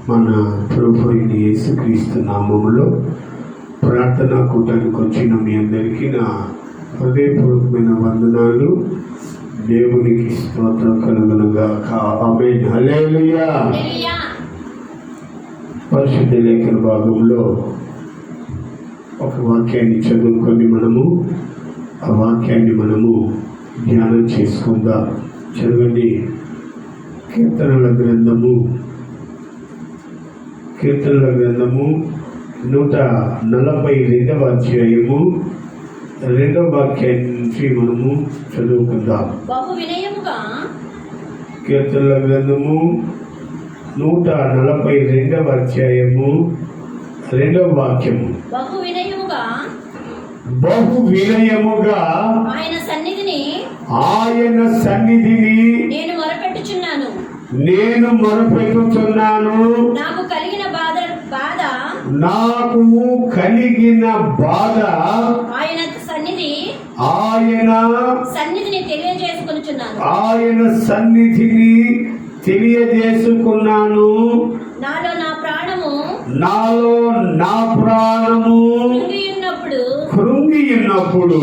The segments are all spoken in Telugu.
మన ప్రభు అయిన యేసుక్రీస్తు నామములో ప్రార్థనా కూటానికి వచ్చిన మీ అందరికీ నా హృదయపూర్వకమైన వందనాలు. దేవునికి స్తోత్రం కలుగునుగాక. ఆమేన్. హల్లెలూయా. పరిశుద్ధ లేఖన భాగంలో ఒక వాక్యాన్ని చదువుకొని ఆ వాక్యాన్ని మనము ధ్యానం చేసుకుందాం. చదవండి. కీర్తనల గ్రంథము 142వ అధ్యాయము 2వ వాక్యాన్ని నుంచి మనము చదువుకుందాం. కీర్తనల గ్రంథము 142వ అధ్యాయము 2వ వాక్యము. బహు వినయముగా ఆయన సన్నిధిని నేను మొరపెట్టుచున్నాను. నాకు కలిగిన బాధ ఆయన సన్నిధిని తెలియజేసుకున్నాను. నాలో నా ప్రాణము కృంగి ఉన్నప్పుడు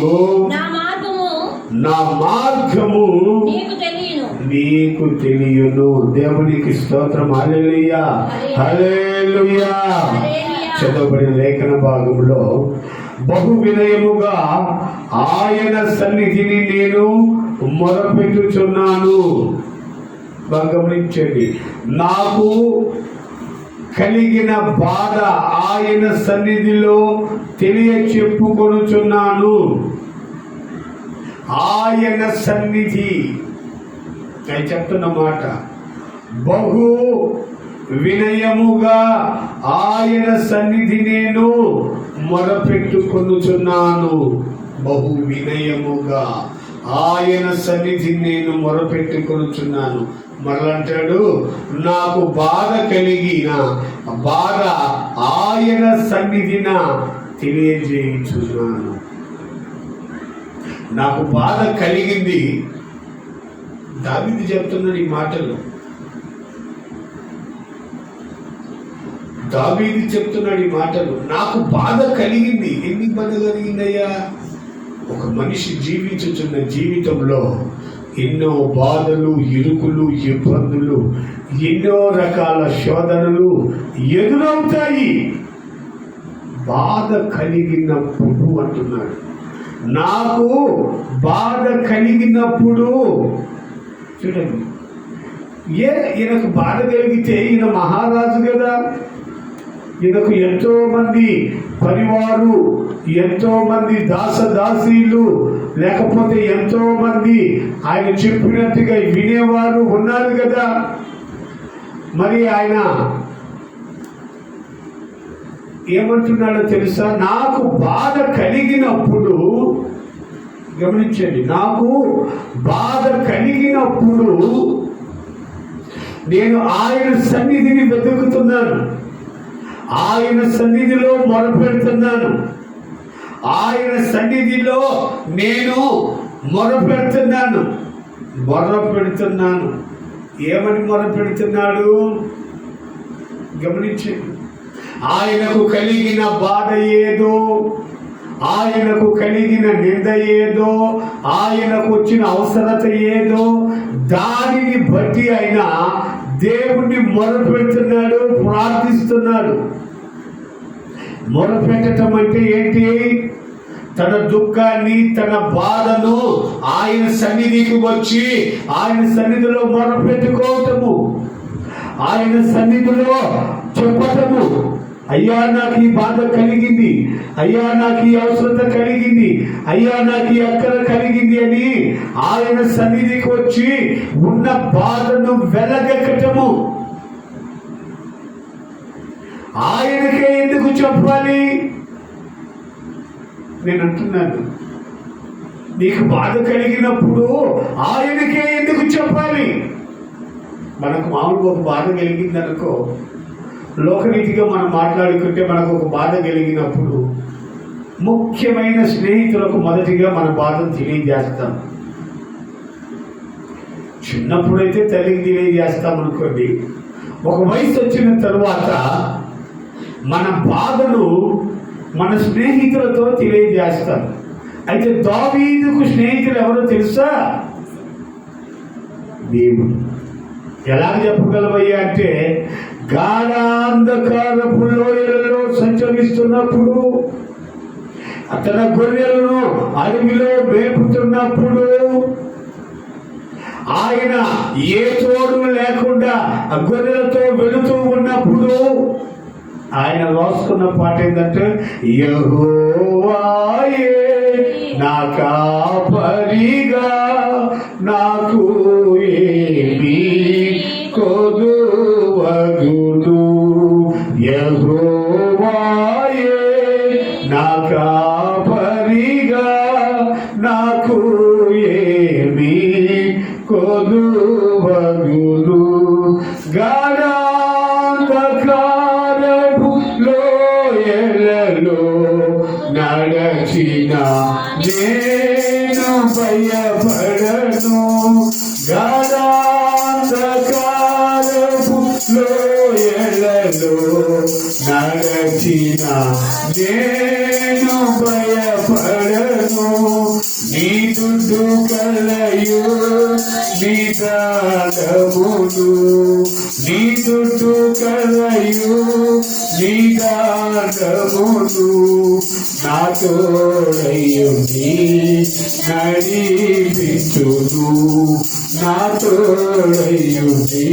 నా మార్గము నీకు తెలియను. దేవునికి స్తోత్రం. హల్లెలూయా, హల్లెలూయా. చదవబడిన లేఖన భాగంలో బహు వినయముగా ఆయన సన్నిధిని నేను మొరపెట్టుచున్నాను. గమనించండి. నాకు కలిగిన బాధ ఆయన సన్నిధిలో తెలియచెప్పుకొనుచున్నాను. ఆయన సన్నిధి నేను చెప్తున్న మాట, బహు వినయముగా ఆయన సన్నిధి నేను మొరపెట్టుకొనుచున్నాను. బహు వినయముగా ఆయన సన్నిధి నేను మొరపెట్టుకొనుచున్నాను. మరలంటాడు, నాకు బాధ కలిగిన బాధ ఆయన సన్నిధిన తెలియజేయుచున్నాను. నాకు బాధ కలిగింది. దావీదు చెప్తున్నాడు ఈ మాటలు. నాకు బాధ కలిగింది. ఎందుకు బాధ కలిగిందయ్యా? ఒక మనిషి జీవించుచున్న జీవితంలో ఎన్నో బాధలు, ఇరుకులు, ఇబ్బందులు, ఎన్నో రకాల శోధనలు ఎదురవుతాయి. బాధ కలిగినప్పుడు అంటున్నాడు, నాకు బాధ కలిగినప్పుడు. చూడండి, ఈయనకు బాధ కలిగితే ఈయన మహారాజు కదా. ఈయనకు ఎంతో మంది పరివారు, ఎంతో మంది దాసదాసీలు, లేకపోతే ఎంతో మంది ఆయన చెప్పినట్టుగా వినేవారు ఉన్నారు కదా. మరి ఆయన ఏమంటున్నాడో తెలుసా? నాకు బాధ కలిగినప్పుడు, గమనించండి, నాకు బాధ కలిగినప్పుడు నేను ఆయన సన్నిధిని వెతుకుతున్నాను. ఆయన సన్నిధిలో మొరపెడుతున్నాను. ఆయన సన్నిధిలో నేను మొరపెడుతున్నాను. ఏమని మొరపెడుతున్నాడు? గమనించండి. ఆయనకు కలిగిన బాధ ఏదో, ఆయనకు కలిగిన నింద ఏదో, ఆయనకు వచ్చిన అవసరత ఏదో, దానిని బట్టి ఆయన దేవుణ్ణి మొరపెడుతున్నాడు, ప్రార్థిస్తున్నాడు. మొరపెట్టడం అంటే ఏంటి? తన దుఃఖాన్ని, తన బాధను ఆయన సన్నిధికి వచ్చి ఆయన సన్నిధిలో మొరపెట్టుకోవటము, ఆయన సన్నిధిలో చెప్పటము. అయ్యా, నాకు ఈ బాధ కలిగింది, అయ్యా నాకు ఈ అవసరత కలిగింది, అయ్యా నాకు ఈ అక్కర కలిగింది అని ఆయన సన్నిధికి వచ్చి ఉన్న బాధను వెలగక్కటము. ఆయనకే ఎందుకు చెప్పాలి? నేను అంటున్నాను, నీకు బాధ కలిగినప్పుడు ఆయనకే ఎందుకు చెప్పాలి? మనకు మామూలుగా ఒక బాధ కలిగింది అనుకో, లోకరీతిగా మనం మాట్లాడుకుంటే మనకు ఒక బాధ కలిగినప్పుడు ముఖ్యమైన స్నేహితులకు మొదటిగా మన బాధను తెలియజేస్తాం. చిన్నప్పుడైతే తల్లికి తెలియజేస్తాం అనుకోండి, ఒక వయసు వచ్చిన తరువాత మన బాధను మన స్నేహితులతో తెలియజేస్తాం. అయితే దావీదుకు స్నేహితులు ఎవరో తెలుసా? దేవుడు. ఎలా చెప్పగలవయ్యా అంటే, గాఢాంధకారపు లోయలలో సంచరిస్తున్నప్పుడు, తన గొర్రెలను అడవిలో మేపుతున్నప్పుడు, ఆయన ఏ తోడు లేకుండా ఆ గొర్రెలతో వెళుతూ ఉన్నప్పుడు ఆయన రాసుకున్న పాట ఏంటంటే, యెహోవాయే నా కాపరిగా నాకు ఏమీ కొదువగును, యెహోవాయే నా కాపరిగా నాకు ఏమీ కొదువగును. గాఢాంధకారపు లోయలలో నడచిన నేను భయపడను, గాఢాంధకారపు లోయలలో నడచిన నేను భయపడను. నీ దుడ్డు కలయు నీ దానమును, నీ దుడ్డు కలయు నీ దానమును నా తోడయుని నడిపించును, నా తోడయుని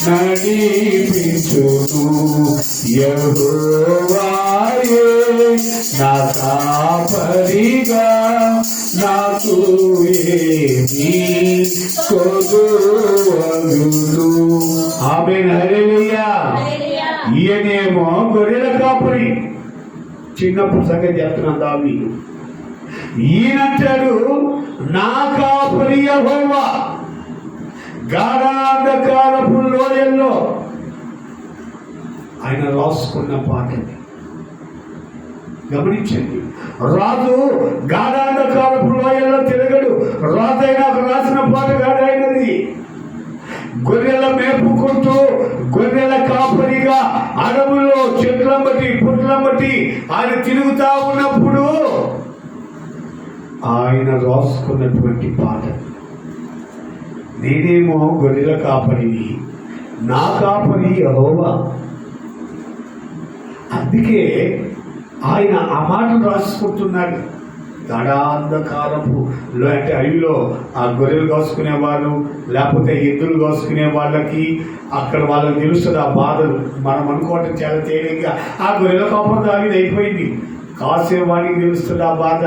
నడిపించును. యెహోవాయే నా కాపరిగా నాకు ఏమీ కొదువగును. ఆమేన్, హల్లెలూయా. ఈయనేమో గొర్రెల కాపరి. చిన్నప్పుడు సంగతి చెప్తున్నాను. దావీదు ఈయనంటాడు, నా కాపరి యెహోవా. గాఢాంధకారపు లోయల్లో ఆయన రాసుకున్న పాట గమనించండి. రాజు గాఢాంధకారపు లోయల్లో తిరగడు. రాజు అయినా రాసిన పాట గాడైనది. గొర్రెల మేపుకుంటూ గొర్రెల కాపరిగా అడవుల్లో చెట్లం బట్టి పుట్లం బట్టి ఆయన తిరుగుతా ఉన్నప్పుడు ఆయన రాసుకున్నటువంటి పాట. నేనేమో గొర్రెల కాపరిని, నా కాపరి యెహోవా. అందుకే ఆయన ఆ మాటలు రాసుకుంటున్నాడు. గాఢాంధకారపు అంటే అడవిలో ఆ గొర్రెలు కాసుకునేవాళ్ళు, లేకపోతే ఎద్దులు కాసుకునే వాళ్ళకి అక్కడ వాళ్ళకి తెలుస్తుంది ఆ బాధలు. మనం అనుకోవటం చాలా తేలిగ్గా ఆ గొర్రెల కాపరి దాని అయిపోయింది, కాసేవాడికి తెలుస్తుంది ఆ బాధ.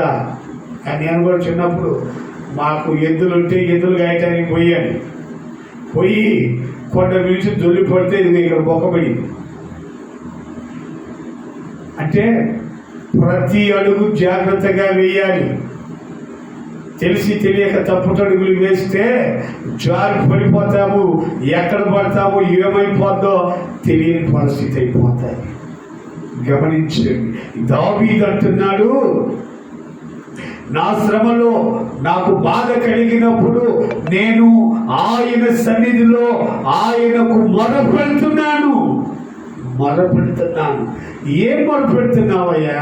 నేను కూడా చిన్నప్పుడు మాకు ఎద్దులుంటే ఎద్దులు గాయటానికి పోయి కొండ పిలిచి జొల్లి పడితే ఇది ఇక్కడ బొక్కబడి. అంటే ప్రతి అడుగు జాగ్రత్తగా వేయాలి. తెలిసి తెలియక తప్పుటడుగులు వేస్తే జారి పడిపోతాము, ఎక్కడ పడతాము, ఏమైపోద్దో తెలియని పరిస్థితి అయిపోతాయి. గమనించండి. దావీదు అంటున్నాడు, నా శ్రమలో నాకు బాధ కలిగినప్పుడు నేను ఆయన సన్నిధిలో ఆయనకు మొరపెడుతున్నాను. ఏం మొరపెడుతున్నావయ్యా?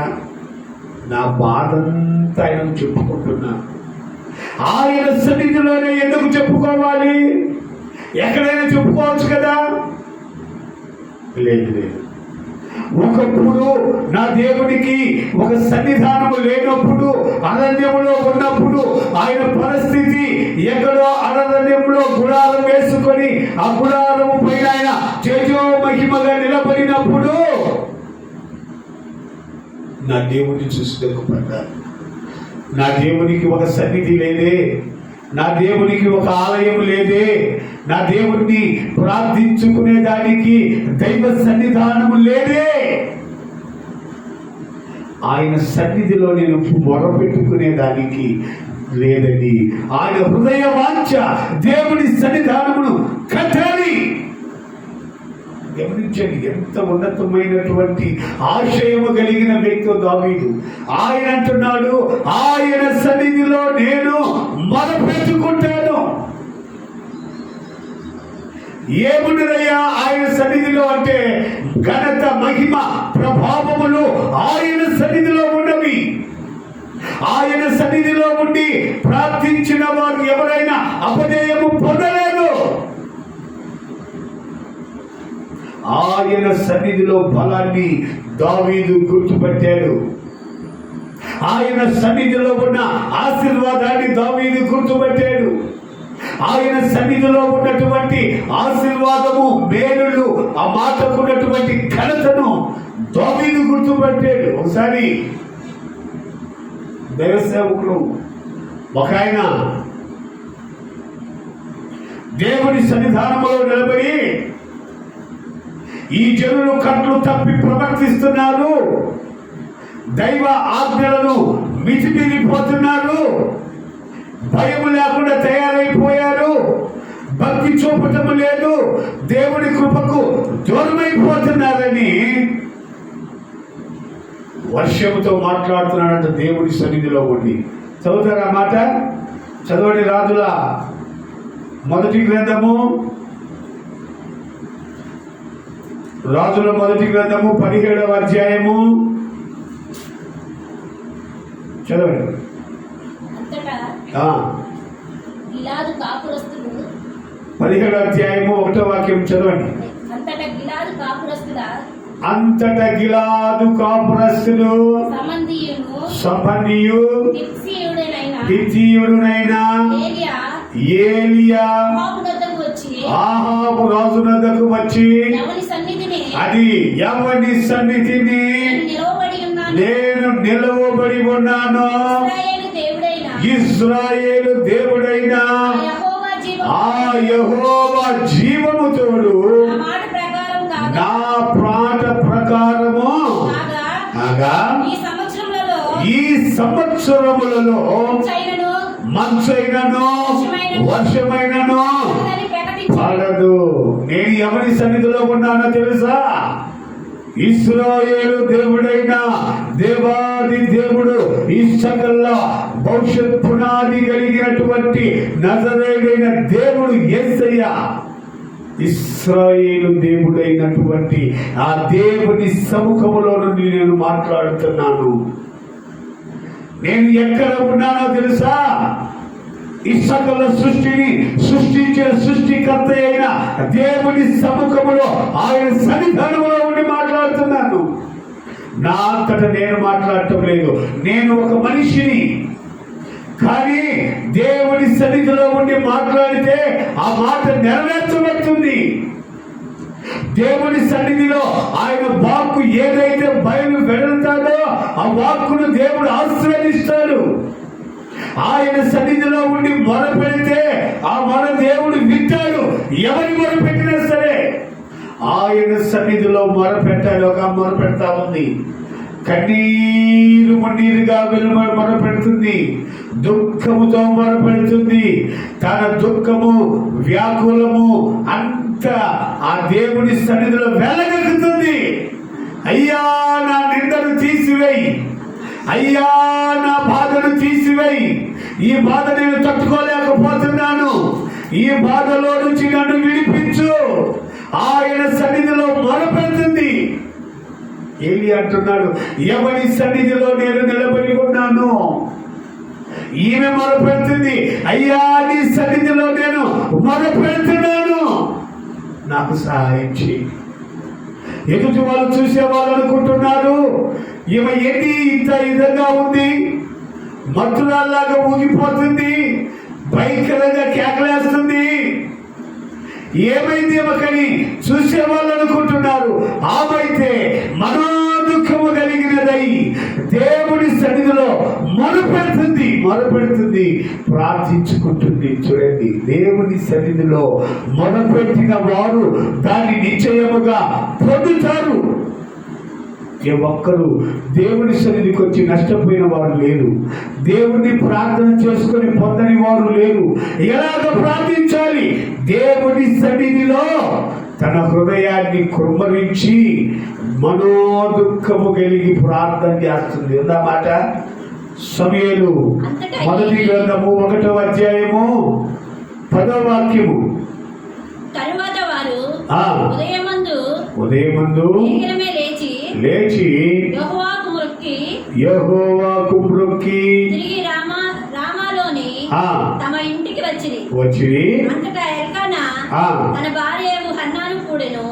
నా బాధంతా ఆయన చెప్పుకుంటున్నా. ఆయన సన్నిధిలోనే ఎందుకు చెప్పుకోవాలి? ఎక్కడైనా చెప్పుకోవచ్చు కదా? లేదు. ఒకప్పుడు నా దేవునికి ఒక సన్నిధానము లేనప్పుడు, అరణ్యములో ఉన్నప్పుడు, ఆయన పరిస్థితి ఎక్కడో అరణ్యంలో గుడారం వేసుకొని ఆ గుడారము పైన ఆయన తేజో మహిమగా నిలబడినప్పుడు నా దేవుని చూసి దుఃఖపడ్డాను. నా దేవునికి ఒక సన్నిధి లేదే, నా దేవునికి ఒక ఆలయం లేదే, నా దేవుణ్ణి ప్రార్థించుకునే దానికి దైవ సన్నిధానము లేదే, ఆయన సన్నిధిలో నేను మొరపెట్టుకునే దానికి లేదని ఆయన హృదయ వాంఛ దేవుని సన్నిధానమును కట్టాలి. గమనించండి, ఎంత ఉన్నతమైనటువంటి ఆశయము కలిగిన వ్యక్తి దావీదు. ఆయన అంటున్నాడు, ఆయన సన్నిధిలో నేను మొరపెట్టుకుంటాను. ఏమున్నదయ్యా ఆయన సన్నిధిలో అంటే ఘనత, మహిమ, ప్రభావములు ఆయన సన్నిధిలో ఉన్నవి. ఆయన సన్నిధిలో ఉండి ప్రార్థించిన వారు ఎవరైనా అపజయము పొందలేదు. ఆయన సన్నిధిలో బలాన్ని దావీదు గుర్తుపట్టాడు. ఆయన సన్నిధిలో ఉన్న ఆశీర్వాదాన్ని దావీదు గుర్తుపట్టాడు. ఆయన సన్నిధిలో ఉన్నటువంటి ఆశీర్వాదము, మేలులు, ఆ మాటకు ఉన్నటువంటి ఘనతను దావీదు గుర్తుపట్టాడు. ఒకసారి దైవ సేవకుడు ఒక ఆయన దేవుని సన్నిధానంలో నిలబడి, ఈ జనులు కట్లు తప్పి ప్రవర్తిస్తున్నారు, దైవ ఆజ్ఞలను మితిమీరిపోతున్నారు, భయం లేకుండా తయారైపోయారు, భక్తి చూపటం లేదు, దేవుని కృపకు దూరమైపోతున్నారని వర్షముతో మాట్లాడుతున్నాడంట దేవుని సన్నిధిలో ఉండి. చదువుతారా మాట? చదవండి. రాజుల మొదటి గ్రంథము 17వ అధ్యాయము చదవండి. 17వ అధ్యాయము 1వ వాక్యం చదవండి. అంతటా గిలాదు కాపురస్తులు సంబంధియు హిత్తీయుడునైన ఏలియా ఆహాబు రాజు వద్దకు వచ్చి, అది ఎవని సన్నిధిని నేను నిలవబడి ఉన్నాను, ఇశ్రాయేలు దేవుడైన ఆ యెహోవా జీవము తోడు నా మాట ప్రకారము ఈ సంవత్సరములలో మంచైనను వర్షమైనను పడదు. నేను ఎవరి సన్నిధిలో ఉన్నానో తెలుసా? ఇశ్రాయేలు దేవుడైన దేవాది దేవుడు, ఈ సకల భవిష్యత్ పునాది కలిగినటువంటి నజరేయుడైన దేవుడు యేసయ్య, ఇశ్రాయేలు దేవుడైనటువంటి ఆ దేవుని సముఖములో నుండి నేను మాట్లాడుతున్నాను. నేను ఎక్కడ ఉన్నానో తెలుసా? ఈ సకల సృష్టిని సృష్టించిన సృష్టికర్త అయిన దేవుని సముఖములో, ఆయన సన్నిధానంలో ఉండి మాట్లాడుతున్నాను. నా అంతట నేను మాట్లాడటం లేదు. నేను ఒక మనిషిని, కానీ దేవుని సన్నిధిలో ఉండి మాట్లాడితే ఆ మాట నెరవేర్చబడుతుంది. దేవుని సన్నిధిలో ఆయన వాక్కు ఏదైతే బయలు వెడతాడో ఆ వాక్కును దేవుడు ఆశీర్వదిస్తాడు. ఆయన సన్నిధిలో ఉండి మొరపెడితే ఆ మొర దేవుడు వింటాడు. ఎవరి మొరపెట్టినా సరే ఆయన సన్నిధిలో మొరపెట్టాలి. ఒక మొరపెడతా ఉంది, కన్నీరు మున్నీరుగా మొరపెడుతుంది, దుఃఖముతో మొరపెడుతుంది. తన దుఃఖము, వ్యాకులము అంత ఆ దేవుని సన్నిధిలో వెళ్ళగలుగుతుంది. అయ్యా నా నిందను తీసివేయి, అయ్యా నా బాధను తీసివేయి, ఈ బాధ నేను తట్టుకోలేకపోతున్నాను, ఈ బాధలో నుంచి నన్ను విడిపించు. ఆయన సన్నిధిలో మొరపెడుతుంది. ఏలి అంటున్నాడు, ఎవరి సన్నిధిలో నేను నిలబడి ఉన్నాను. ఈమె మొరపెడుతుంది, అయ్యా నీ సన్నిధిలో నేను మొరపెడుతున్నాను, నాకు సహాయం చేయి. ఎదుటి వాళ్ళు చూసే వాళ్ళు అనుకుంటున్నారు, ఈమె ఏంటి ఇంత విధంగా ఉంది, మత్తురాల్లాగా ఊగిపోతుంది, భయంకరంగా కేకలేస్తుంది, ఏమైంది ఏమకని చూసే వాళ్ళు అనుకుంటున్నారు. ఆమైతే మనో దుఃఖము కలిగినదై దేవుని సన్నిధిలో మొరపెడుతుంది, ప్రార్థించుకుంటుంది. చూడండి, దేవుని సన్నిధిలో మొరపెట్టిన వారు దాన్ని నిశ్చయముగా పొందుతారు. ఏ ఒక్కరు దేవుని సన్నిధికి వచ్చి నష్టపోయిన వారు లేరు. దేవుణ్ణి ప్రార్థన చేసుకొని పొందని వారు లేరు. ఎలాగ ప్రార్థించాలి? దేవుని సన్నిధిలో తన హృదయాన్ని కుమ్మరించి మనోదుఃఖము కలిగి ప్రార్థన చేస్తుంది. ఉందన్నమాట. సమూయేలు మొదటి గ్రంథము 1వ అధ్యాయము 10వ వాక్యము. తరువాత ఉదయమందు లేచి యెహోవాకు మ్రొక్కి తిరిగి రామాలోని తమ ఇంటికి వచ్చి అంతటా ఎల్కానా తన భార్య హన్నాను కూడెను.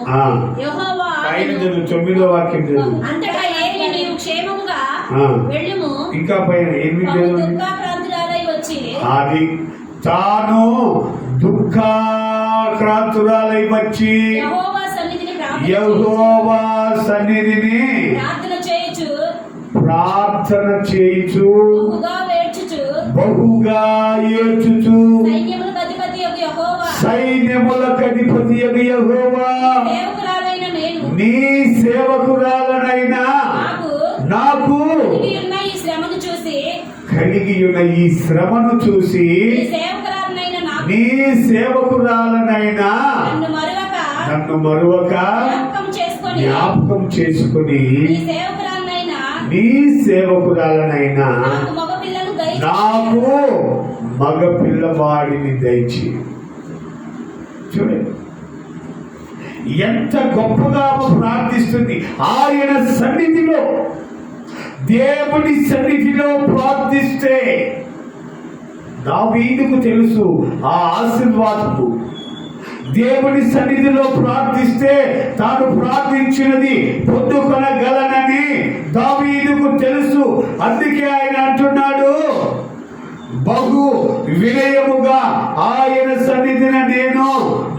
యెహోవా 9వ వాక్యం చదువు. అంతటా ఏలీ నీవు క్షేమముగా వెళ్ళుము, ఇంకా పైన దుఃఖాక్రాంతురాలై వచ్చి అది తాను దుఃఖాక్రాంతురాలై వచ్చి యెహోవా సన్నిధిని ప్రార్థన చేయుచు బహుగా ఏడ్చుచు సైన్యములకు అధిపతియగు యెహోవా నీ సేవకురాలనైనా నాకు కలిగి ఉన్న ఈ శ్రమను చూసి నీ సేవకురాలనైనా నన్ను మరువక జ్ఞాపకం చేసుకుని నీ సేవకురాలనైనా నాకు మగ పిల్లవాడిని దయచి. చూడండి ఎంత గొప్పగా ప్రార్థిస్తుంది. ఆయన సన్నిధిలో, దేవుని సన్నిధిలో ప్రార్థిస్తే దావీదుకు తెలుసు ఆ ఆశీర్వాదము. దేవుని సన్నిధిలో ప్రార్థిస్తే తాను ప్రార్థించినది పొందుకొనగలనని దావీదుకు తెలుసు. అందుకే ఆయన అంటున్నాడు, బహు వినయముగా ఆయన సన్నిధిని నేను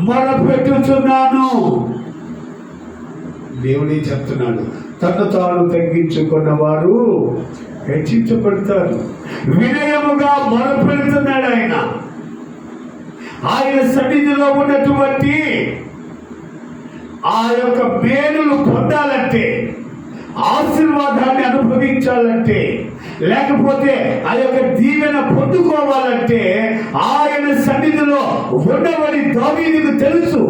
మొరపెట్టుచున్నాను. దేవుడే చెప్తున్నాడు, తను తాను తగ్గించుకున్న వారు హెచ్చించబడతారు. వినయముగా మొరపెడుతున్నాడు ఆయన. ఆయన సన్నిధిలో ఉన్నటువంటి ఆ యొక్క మేలులు పొందాలంటే, ఆశీర్వాదాన్ని అనుభవించాలంటే, లేకపోతే ఆ యొక్క దీవెన పొందుకోవాలంటే ఆయన సన్నిధిలో ఉండవని దావీదుకు తెలుసు.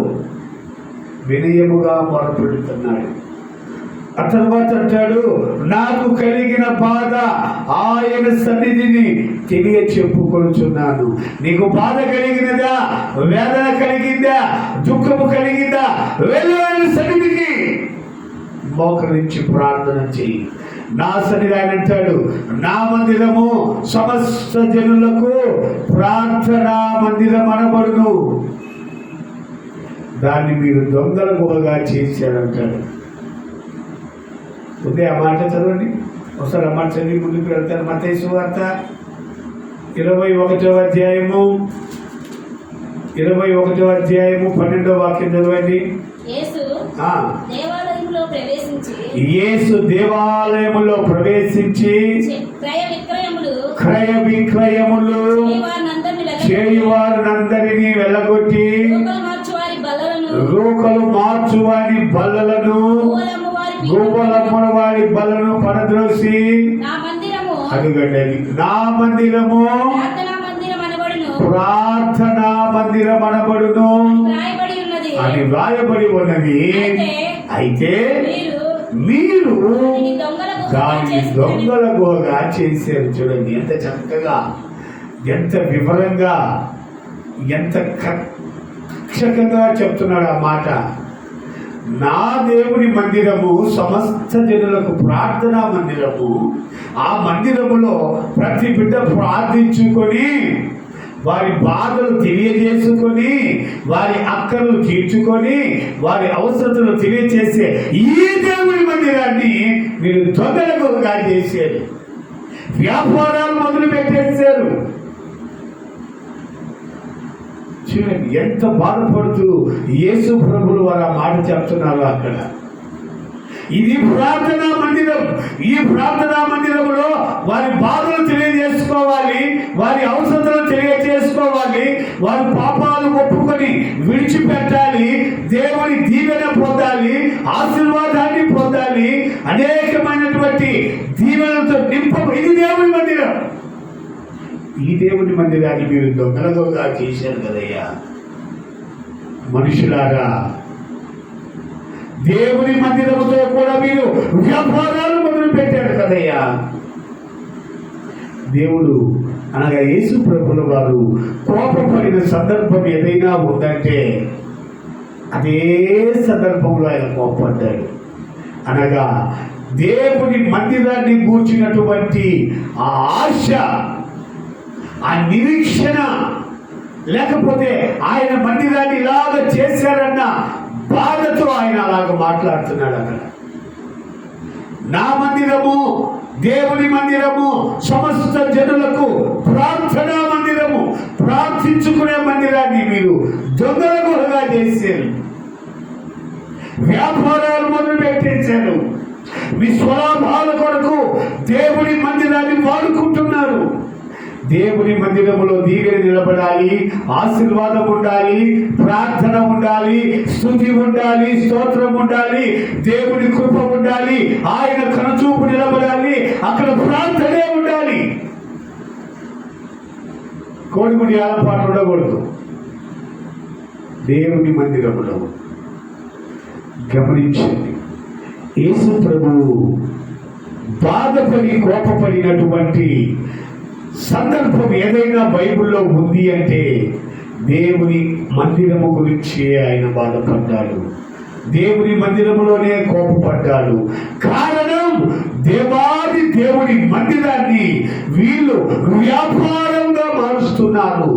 వినయముగా మొరపెడుతున్నాడు. ఆ తర్వాత అంటాడు, నాకు కలిగిన బాధ ఆయన సన్నిధిని తెలియ చెప్పుకొనుచున్నాను. నీకు బాధ కలిగినదా, వేదన కలిగిందా, దుఃఖము కలిగిందా, వెళ్ళు ఆయన సన్నిధికి, మోకరించి ప్రార్థన చెయ్యి. నా సన్నిధి ఆయన అంటాడు, నా మందిరము సమస్త జనులకు ప్రార్థనా మందిరం అనబడును, దాన్ని మీరు దొంగల గుహగా చేశారంటాడు. ఉందే ఆ మాట చదవండి ఒకసారి. ఆ మాట చదివి ముందుకు వెళ్తారు. మత్తయి సువార్త 21వ అధ్యాయము 12వ వాక్యం చదవండి. యేసు దేవాలయములో ప్రవేశించి క్రయ విక్రయములు చేయువారినందరినీ వెళ్ళగొట్టి రూకలు మార్చువారి బల్లలను, గోపలమ్మల వారి బలను పడద్రోసి, అడుగండి, నా మందిరము ప్రార్థనా మందిరం అనబడును అని వ్రాయబడి ఉన్నది. అయితే మీరు దాన్ని దొంగల గుహగా చేశారు. చూడండి ఎంత చక్కగా, ఎంత వివరంగా, ఎంత కక్షకంగా చెప్తున్నాడు ఆ మాట. నా దేవుని మందిరము సమస్త జనులకు ప్రార్థనా మందిరము. ఆ మందిరములో ప్రతి బిడ్డ ప్రార్థించుకొని, వారి బాధలు తెలియజేసుకొని, వారి అక్కర్లు తీర్చుకొని, వారి అవసరతలు తెలియజేసే ఈ దేవుని మందిరాన్ని మీరు దొంగలుగా చేశారు. వ్యాపారాలు మొదలు పెట్టేశారు. చూడండి ఎంత బాధపడుతూ యేసు ప్రభులు వారు ఆ మాట చెప్తున్నారు అక్కడ. ఇది ప్రార్థనా మందిరం. ఈ ప్రార్థనా మందిరంలో వారి బాధలు తెలియజేసుకోవాలి, వారి అవసరాలు తెలియజేసుకోవాలి, వారి పాపాలు ఒప్పుకొని విడిచిపెట్టాలి, దేవుని దీవెన పొందాలి, ఆశీర్వాదాన్ని పొందాలి, అనేకమైనటువంటి దీవెనలతో ఇది దేవుని మందిరం. ఈ దేవుని మందిరాన్ని మీరు దొంగలుగా చేశారు కదయ్యా. మనుషులారా, దేవుని మందిరముతో కూడా మీరు వ్యాపారాలు మొదలు పెట్టారు కదయ్యా. దేవుడు అనగా యేసు ప్రభుల వారు కోపపడిన సందర్భం ఏదైనా ఉందంటే అదే సందర్భంలో ఆయన కోపడ్డాడు. అనగా దేవుని మందిరాన్ని గూర్చినటువంటి ఆ ఆశ, ఆ నిరీక్షణ, లేకపోతే ఆయన మందిరాన్ని ఇలాగ చేశారన్న బాధతో ఆయన అలాగ మాట్లాడుతున్నాడు. అక్కడ నా మందిరము, దేవుని మందిరము, సమస్త జనులకు ప్రార్థనా మందిరము, ప్రార్థించుకునే మందిరాన్ని మీరు దొంగల గుహగా చేశారు, వ్యాపారాలు మొదలు పెట్టేశారు, మీ స్వలాభాల కొరకు దేవుని మందిరాన్ని వాడుకుంటున్నారు. దేవుని మందిరములో దీవెన నిలబడాలి, ఆశీర్వాదం ఉండాలి, ప్రార్థన ఉండాలి, స్తుతి ఉండాలి, స్తోత్రం ఉండాలి, దేవుని కృప ఉండాలి, ఆయన కనుచూపు నిలబడాలి, అక్కడ ప్రార్థనే ఉండాలి. కోడిగుడి ఆలపాటు ఉండకూడదు. దేవుని మందిరములో గమనించండి, యేసు ప్రభువు బాధపడి కోపపడినటువంటి సందర్భం ఏదైనా బైబిల్లో ఉంది అంటే దేవుని మందిరము గురించి ఆయన బాధపడ్డాడు, దేవుని మందిరములోనే కోపపడ్డాడు. కారణం, దేవాది దేవుని మందిరాన్ని వీళ్ళు వ్యాపారంగా మారుస్తున్నారు,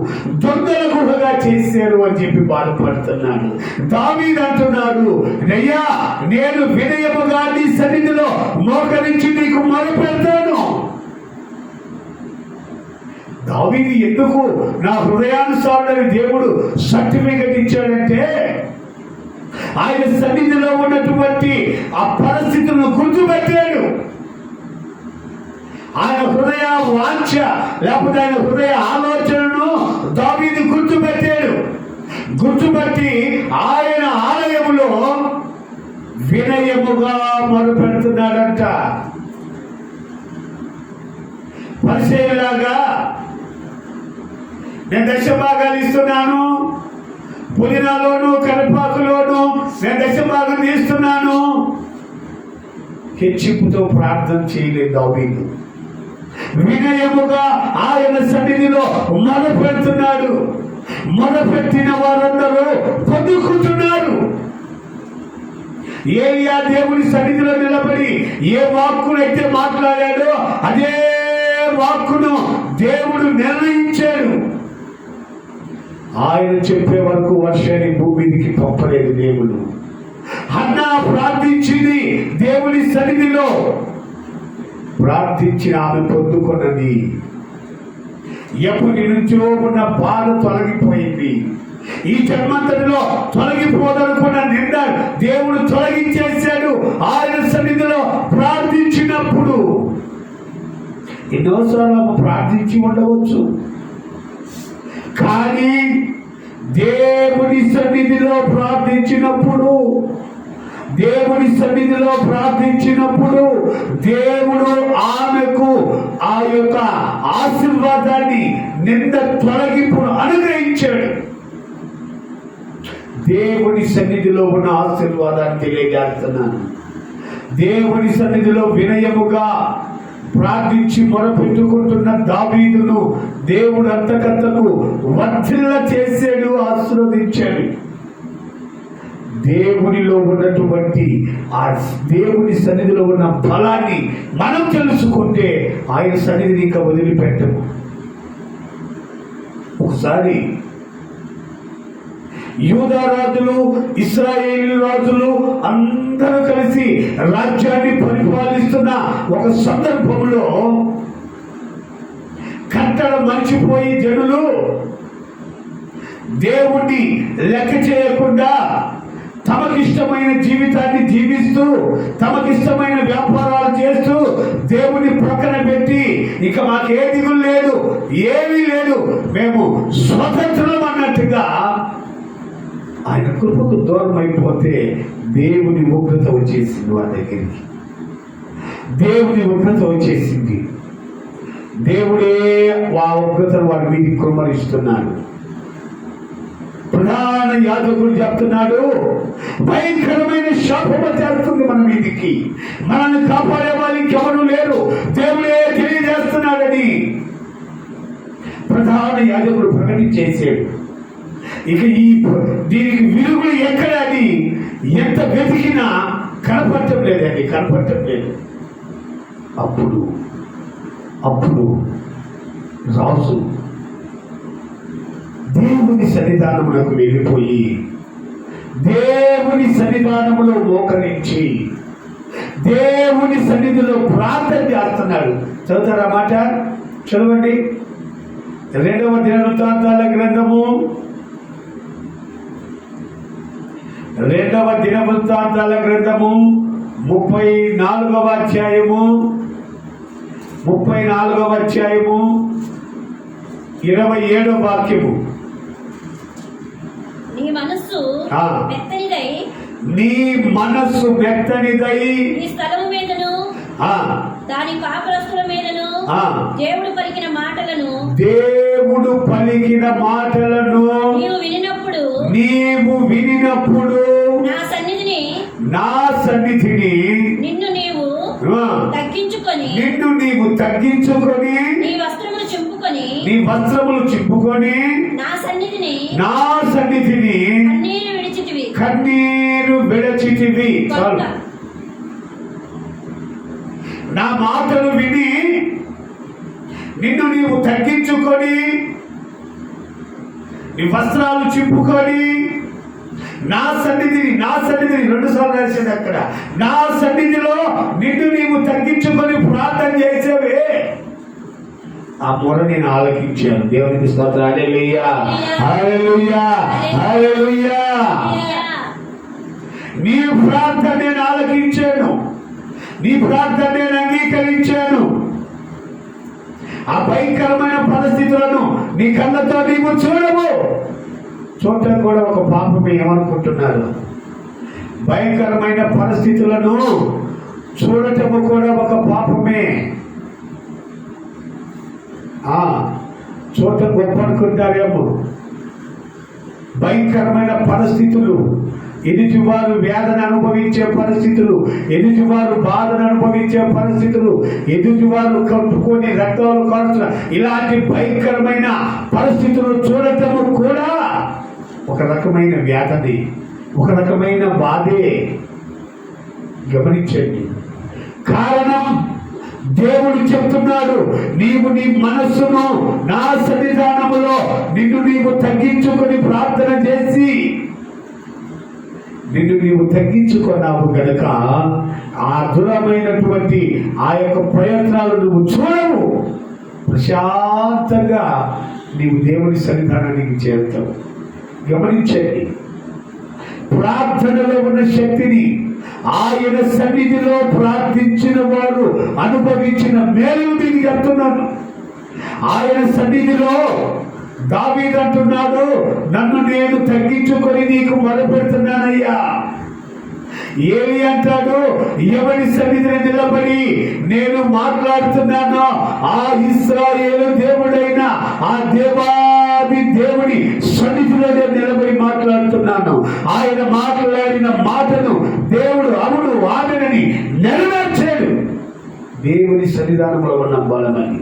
దొంగల గుహగా చేశారు అని చెప్పి బాధపడుతున్నాడు. దావీదు అంటున్నాడు, అయ్యా నేను వినయముగా నీ సన్నిధిలో మోకరించి నీకు మొరపెడతాను. దావీదు ఎందుకు నా హృదయానుసారుడని దేవుడు సర్టిఫికెట్ ఇచ్చాడంటే, ఆయన సన్నిధిలో ఉన్నటువంటి ఆ పరిస్థితులను గుర్తుపెట్టాడు. ఆయన హృదయ వాంఛ, లేకపోతే ఆయన హృదయ ఆలోచనను దావీదు గుర్తుపెట్టాడు. గుర్తుపట్టి ఆయన ఆలయములో వినయముగా మొదలుపెడుతున్నాడంట. పరిచయలాగా నేను దశభాగాలు ఇస్తున్నాను, పుదీనాలోను కరివేపాకులోను నేను దశభాగం తీస్తున్నాను, హెచ్చింపుతో ప్రార్థన చేయలేదు దావీదు. వినయముగా ఆయన సన్నిధిలో మొదలుపెడుతున్నాడు. మొదలుపెట్టిన వారందరూ పొందుకుంటున్నారు. ఏలియా దేవుని సన్నిధిలో నిలబడి ఏ వాక్కునైతే మాట్లాడాడో అదే వాక్కును దేవుడు నిర్ణయించాడు. ఆయన చెప్పే వరకు వర్షాన్ని భూమికి పంపలేదు దేవుడు. హన్నా ప్రార్థించింది దేవుని సన్నిధిలో, ప్రార్థించిన ఆమె పొందుకున్నది. ఎప్పటి నుంచో ఉన్న బాధ తొలగిపోయింది. ఈ జన్మంతటిలో తొలగిపోదనుకున్న నింద దేవుడు తొలగించేశాడు. ఆయన సన్నిధిలో ప్రార్థించినప్పుడు ఎన్నోసార్లు ప్రార్థించి ఉండవచ్చు, కానీ దేవుని సన్నిధిలో ప్రార్థించినప్పుడు దేవుడు ఆమెకు ఆ యొక్క ఆశీర్వాదాన్ని, నింద తొలగింపును అనుగ్రహించాడు. దేవుని సన్నిధిలో ఉన్న ఆశీర్వాదాన్ని తెలియజేస్తున్నాను. దేవుని సన్నిధిలో వినయముగా ప్రార్థించి మొరపెట్టుకుంటున్న దావీదును దేవుడు అంతకంతకు వర్ధిల్ల చేశాడు, ఆశీర్వదించాడు. దేవునిలో ఉన్నటువంటి ఆ దేవుని సన్నిధిలో ఉన్న బలాన్ని మనం తెలుసుకుంటే ఆయన సన్నిధిని ఇంకా వదిలిపెట్టము. ఒకసారి యూదా రాజులు, ఇశ్రాయేలు రాజులు అందరూ కలిసి రాజ్యాన్ని పరిపాలిస్తున్న ఒక సందర్భంలో కట్టడ మర్చిపోయి జనులు దేవుణ్ణి లెక్క చేయకుండా తమకిష్టమైన జీవితాన్ని జీవిస్తూ, తమకిష్టమైన వ్యాపారాలు చేస్తూ దేవుని ప్రక్కన పెట్టి ఇక మాకే దిగులు లేదు, ఏమీ లేదు, మేము స్వతంత్రం అన్నట్టుగా ఆయన కృపకు దూరం అయిపోతే దేవుని ఉగ్రత వచ్చేసింది వారి దగ్గరికి. దేవుని ఉగ్రత వచ్చేసింది. దేవుడే ఆ ఉగ్రతను వారి మీది కుమ్మరిస్తున్నాడు. ప్రధాన యాజకుడు చెప్తున్నాడు, భయంకరమైన శాపము చేస్తుంది మన మీదికి, మనల్ని కాపాడే వాళ్ళకి ఎవరు లేరు, దేవుడే తెలియజేస్తున్నాడని ప్రధాన యాజకుడు ప్రకటించేసాడు. ఇక దీనికి విరుగులు ఎక్కడ అని ఎంత వెతికినా కనపడటం లేదండి, కనపడటం లేదు. అప్పుడు రాజు దేవుని సన్నిధానమునకు వెళ్ళిపోయి దేవుని సన్నిధానములో మోకరించి దేవుని సన్నిధిలో ప్రార్థన చేస్తున్నాడు. చదువుతారా మాట? చదవండి. 2వ దినవృత్తాంతాల గ్రంథము 34వ అధ్యాయము 27వ వాక్యము. నీ మనస్సు మెత్తనిదై ఈ స్థలము మీదను దాని కాపురస్తుల మీదను దేవుడు పలికిన మాటలను నీవు వినినప్పుడు నా సన్నిధిని నిన్ను నీవు తగ్గించుకొని నీ వస్త్రములు చింపుకొని నా సన్నిధిని కన్నీరు విడిచితివి. చాలు. నా మాటలు విని నిన్ను నీవు తగ్గించుకొని నీ వస్త్రాలు చింపుకొని నా సన్నిధిని 2 సార్లు రాసింది అక్కడ. నా సన్నిధిలో నిన్ను నీవు తగ్గించుకొని ప్రార్థన చేసేవే, ఆ మొర నేను ఆలకించాను. దేవునికి స్తోత్రం. హల్లెలూయా, హల్లెలూయా, హల్లెలూయా. నీ ప్రార్థన నేను ఆలకించాను, నీ ప్రార్థన నేను అంగీకరించాను. ఆ భయంకరమైన పరిస్థితులను నీ కళ్ళతో నీవు చూడవు. చూడటం కూడా ఒక పాపమే. ఏమనుకుంటున్నారు? భయంకరమైన పరిస్థితులను చూడటము కూడా ఒక పాపమే. చూడటం గొప్ప అనుకుంటారేమో. భయంకరమైన పరిస్థితులు, ఎదుటివారు వేదన అనుభవించే పరిస్థితులు, ఎదుటివారు బాధను అనుభవించే పరిస్థితులు, ఎదుటివారు కట్టుకొని రక్తాలు కాల్చిన ఇలాంటి భయంకరమైన పరిస్థితులు చూడటము కూడా ఒక రకమైన వ్యాధి, ఒక రకమైన బాధే. గమనించండి. కారణం దేవుడు చెప్తున్నాడు, నీవు నీ మనస్సును నా సన్నిధానములో నిన్ను నీవు తగ్గించుకొని ప్రార్థన చేసి నిన్ను నీవు తగ్గించుకున్నావు గనక ఆ దూరమైనటువంటి ఆ యొక్క ప్రయత్నాలు నువ్వు చూడవు. ప్రశాంతంగా నీవు దేవుని సన్నిధానానికి చేరుతావు. గమనించండి. ప్రార్థనలో ఉన్న శక్తిని, ఆయన సన్నిధిలో ప్రార్థించిన వారు అనుభవించిన మేలు నేను చెప్తున్నాను. ఆయన సన్నిధిలో దావీదు అంటున్నాడు, నన్ను నేను తగ్గించుకొని నీకు మొదలుపెడుతున్నానయ్యా. ఏలి అంటాడు, ఎవరి సన్నిధిని నిలబడి నేను మాట్లాడుతున్నానో ఆ ఇశ్రాయేలు దేవుడైన ఆ దేవాది దేవుని సన్నిధిలో నేను నిలబడి మాట్లాడుతున్నాను. ఆయన మాట్లాడిన మాటను దేవుడు అవును ఆమెనని నెరవేర్చాడు. దేవుని సన్నిధానంలో ఉన్న బలమని.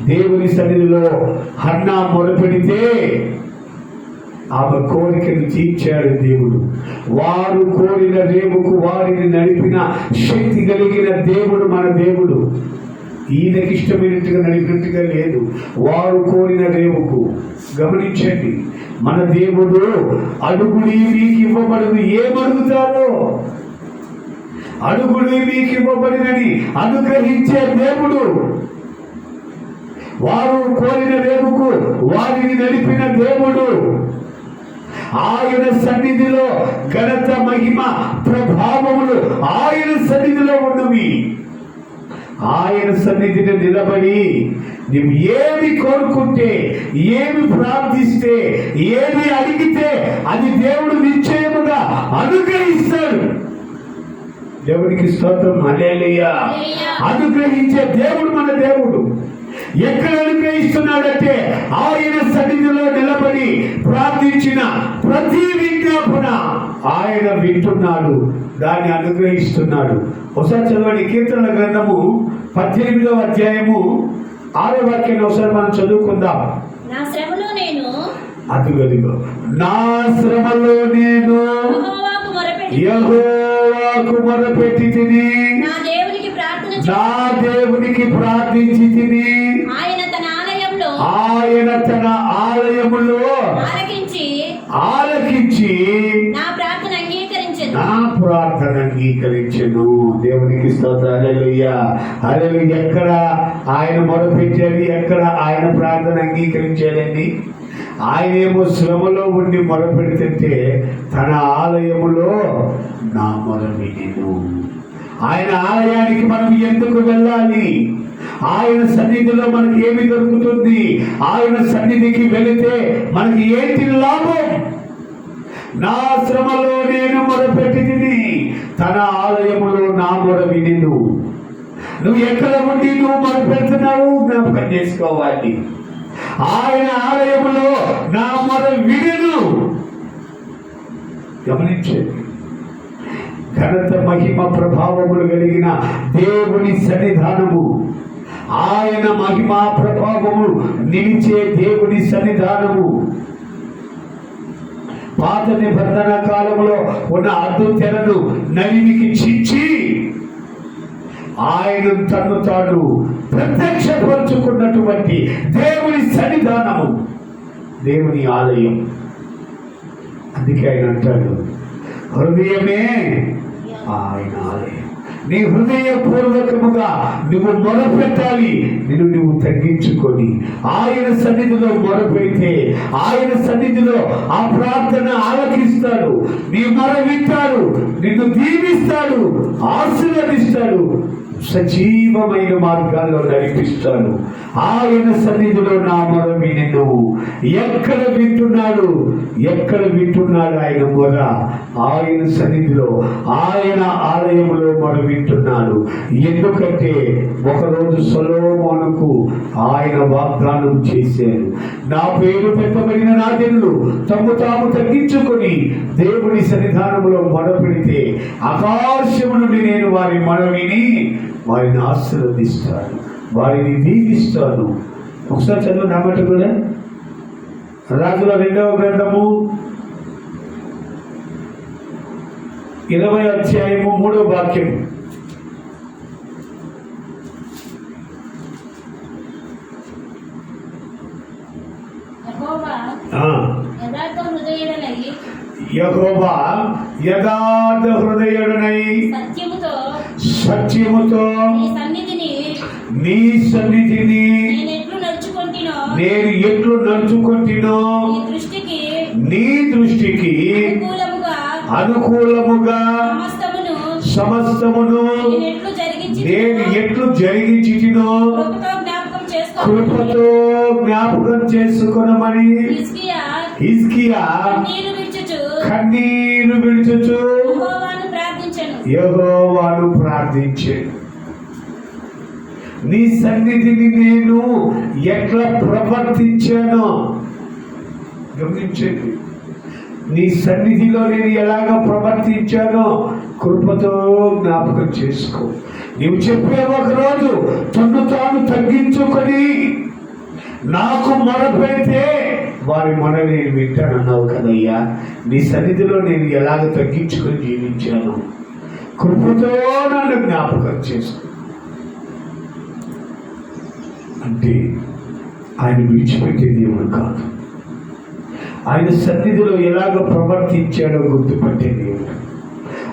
దేవుని సన్నిధిలో హన్నా మొరపెడితే ఆమె కోరికను తీర్చాడు దేవుడు. వారు కోరిన రేవుకు వారిని నడిపిన శక్తి కలిగిన దేవుడు మన దేవుడు. ఈయనకి ఇష్టమైనట్టుగా నడిపినట్టుగా లేదు, వారు కోరిన రేవుకు. గమనించండి. మన దేవుడు అడుగుడి మీకు ఇవ్వబడదు. ఏమడుగుతారో అడుగుడి మీకు ఇవ్వబడినని అనుగ్రహించే దేవుడు. వారు కోరిన రేవుకు వారిని నడిపిన దేవుడు. ఆయన సన్నిధిలో ఘనత, మహిమ, ప్రభావములు ఆయన సన్నిధిలో ఉన్నవి. ఆయన సన్నిధిని నిలబడి నువ్వు ఏమి కోరుకుంటే, ఏమి ప్రార్థిస్తే, ఏమి అడిగితే అది దేవుడు నిశ్చయముగా అనుగ్రహిస్తాడు. దేవునికి స్తోత్రం. హల్లెలూయా. అనుగ్రహించే దేవుడు మన దేవుడు. ఎక్కడ అనుగ్రహిస్తున్నాడంటే ఆయన సన్నిధిలో నిలబడి ప్రార్థించిన ప్రతి విజ్ఞాపన ఆయన వింటున్నాడు, దాన్ని అనుగ్రహిస్తున్నాడు. ఒకసారి చదవండి. కీర్తనల గ్రంథము 18వ అధ్యాయము 6వ వాక్యాన్ని ఒకసారి మనం చదువుకుందాం. నా శ్రమలో నేను అదిగో నా శ్రమలో నేను యెహోవాకు మొరపెట్టి తిని నా దేవునికి నా దేవునికి ప్రార్థించి తిని ఆయన తన ఆలయములో ఆలకించి నా ప్రార్థన అంగీకరించెను. దేవునికి స్తోత్రం. హల్లెలూయా, హల్లెలూయా. ఎక్కడ ఆయన మొరపెట్టాడు, ఎక్కడ ఆయన ప్రార్థన అంగీకరించాడండి? ఆయనేమో శ్రమలో ఉండి మొరపెడుతుంటే తన ఆలయములో నా మొర వినెను. ఆయన ఆలయానికి మనం ఎందుకు వెళ్ళాలి? ఆయన సన్నిధిలో మనకి ఏమి దొరుకుతుంది? ఆయన సన్నిధికి వెళితే మనకి ఏంటి లాభం? నా శ్రమలో నేను మొరపెట్టి తిని తన ఆలయములో నా మొర వినెను. నువ్వు ఎక్కడ ఉండి నువ్వు మొరపెడుతున్నావు జ్ఞాపకం చేసుకోవాలి. ఆయన ఆలయములో నా మొర వినెను. గమనించండి. ఘనత మహిమ ప్రభావములు కలిగిన దేవుని సన్నిధానము, ఆయన మహిమా ప్రభావము నిలిచే దేవుని సన్నిధానము, పాత నిబంధన కాలంలో ఉన్న అడ్డు తెరను నలిమికి చించి ఆయన తను తాను ప్రత్యక్షపరుచుకున్నటువంటి దేవుని సన్నిధానము, దేవుని ఆలయం. అందుకే ఆయన అంటాడు, హృదయమే ఆయన ఆలయం. నీ హృదయపూర్వకముగా నువ్వు మొరపెట్టాలి. నువ్వు తగ్గించుకొని ఆయన సన్నిధిలో మొరపెడితే ఆయన సన్నిధిలో ఆ ప్రార్థన ఆలకిస్తాడు. నీ మొర వింటాడు, నిన్ను దీవిస్తాడు, ఆశీర్వదిస్తాడు, సజీవమైన మార్గాల్లో నడిపిస్తాడు. ఆయన సన్నిధిలో నా మొర వినెను. ఎక్కడ వింటున్నాడు ఆయన మొర? ఆయన సన్నిధిలో, ఆయన ఆలయంలో మొర వింటున్నాడు. ఎందుకంటే ఒకరోజు సొలొమోనుకు ఆయన వాగ్దానం చేశారు, నా పేరు పెట్టబడిన నా జనులు తమ్ము తాము తగ్గించుకొని దేవుని సన్నిధానంలో మొరపెడితే ఆకాశము నుండి నేను వారి మొర విని వారిని ఆశీర్వదిస్తాను, వారిని దీవిస్తాను. ఒకసారి చదువు నా మాట కూడా. రాజుల 2వ గ్రంథము 20వ అధ్యాయము 3వ వాక్యం. యెహోవా యథార్థ హృదయుడనై సత్యముతో నీ సన్నిధిని నేను ఎట్లు నడుచుకుంటునో నీ దృష్టికి అనుకూలముగా సమస్తమును నేను ఎట్లు జరిగించినో కృపతో జ్ఞాపకం చేసుకొనమని హిజ్కియా కన్నీరు విడుచుచు యెహోవాను ప్రార్థించెను. నీ సన్నిధిని నేను ఎట్లా ప్రవర్తించానో గమనించండి. నీ సన్నిధిలో నేను ఎలాగ ప్రవర్తించానో కృపతో జ్ఞాపకం చేసుకో. నీవు చెప్పే ఒకరోజు తను తాను తగ్గించుకొని నాకు మొరపెడితే వారి మొర నేను వింటానన్నావు కదయ్యా. నీ సన్నిధిలో నేను ఎలాగ తగ్గించుకొని జీవించాను, కృపతో నన్ను జ్ఞాపకం చేసుకో అంటే ఆయన విడిచిపెట్టే దేవుడు కాదు. ఆయన సన్నిధిలో ఎలాగ ప్రవర్తించాడో గుర్తుపట్టే దేవుడు.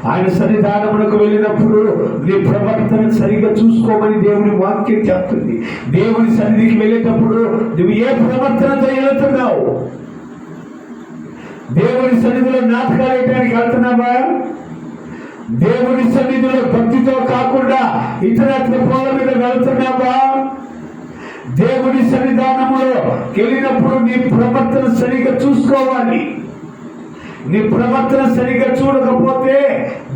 ఆయన సన్నిధానమునకు వెళ్ళినప్పుడు నీ ప్రవర్తన సరిగ్గా చూసుకోమని దేవుని వాక్యం చెప్తుంది. దేవుని సన్నిధికి వెళ్ళేటప్పుడు నువ్వు ఏ ప్రవర్తనతో వెళ్తున్నావు? దేవుని సన్నిధిలో నాటకాలు వేయడానికి వెళ్తున్నావా? దేవుని సన్నిధిలో భక్తితో కాకుండా ఇతర త్రిపోల మీద వెళ్తున్నావా? దేవుని సన్నిధానములో వెళ్ళినప్పుడు నీ ప్రవర్తన సరిగ్గా చూసుకోవాలి. నీ ప్రవర్తన సరిగ్గా చూడకపోతే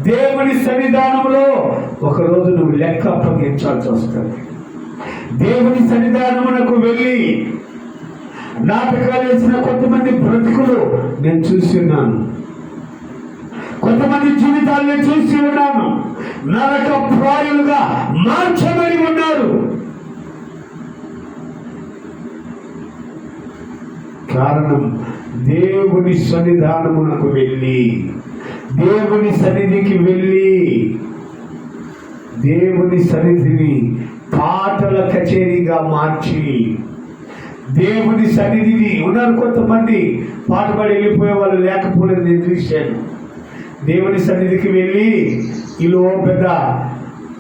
దేవుని సన్నిధానంలో ఒకరోజు నువ్వు లెక్క అప్పగించాల్సి వస్తుంది. దేవుని సన్నిధానమునకు వెళ్ళి నాటకాలు వేసిన కొంతమంది బ్రతుకులు నేను చూసి ఉన్నాను, కొంతమంది జీవితాలను చూసి ఉన్నాను. నరక ప్రాయులుగా మార్చబడి ఉన్నారు. కారణం దేవుని సన్నిధానమునకు వెళ్ళి దేవుని సన్నిధికి వెళ్ళి దేవుని సన్నిధిని పాటల కచేరీగా మార్చి, దేవుని సన్నిధిని ఉన్నారు కొంతమంది పాట పాడి వెళ్ళిపోయే వాళ్ళు లేకపోలేదు, నేను చూశాను. దేవుని సన్నిధికి వెళ్ళి ఇలా పెద్ద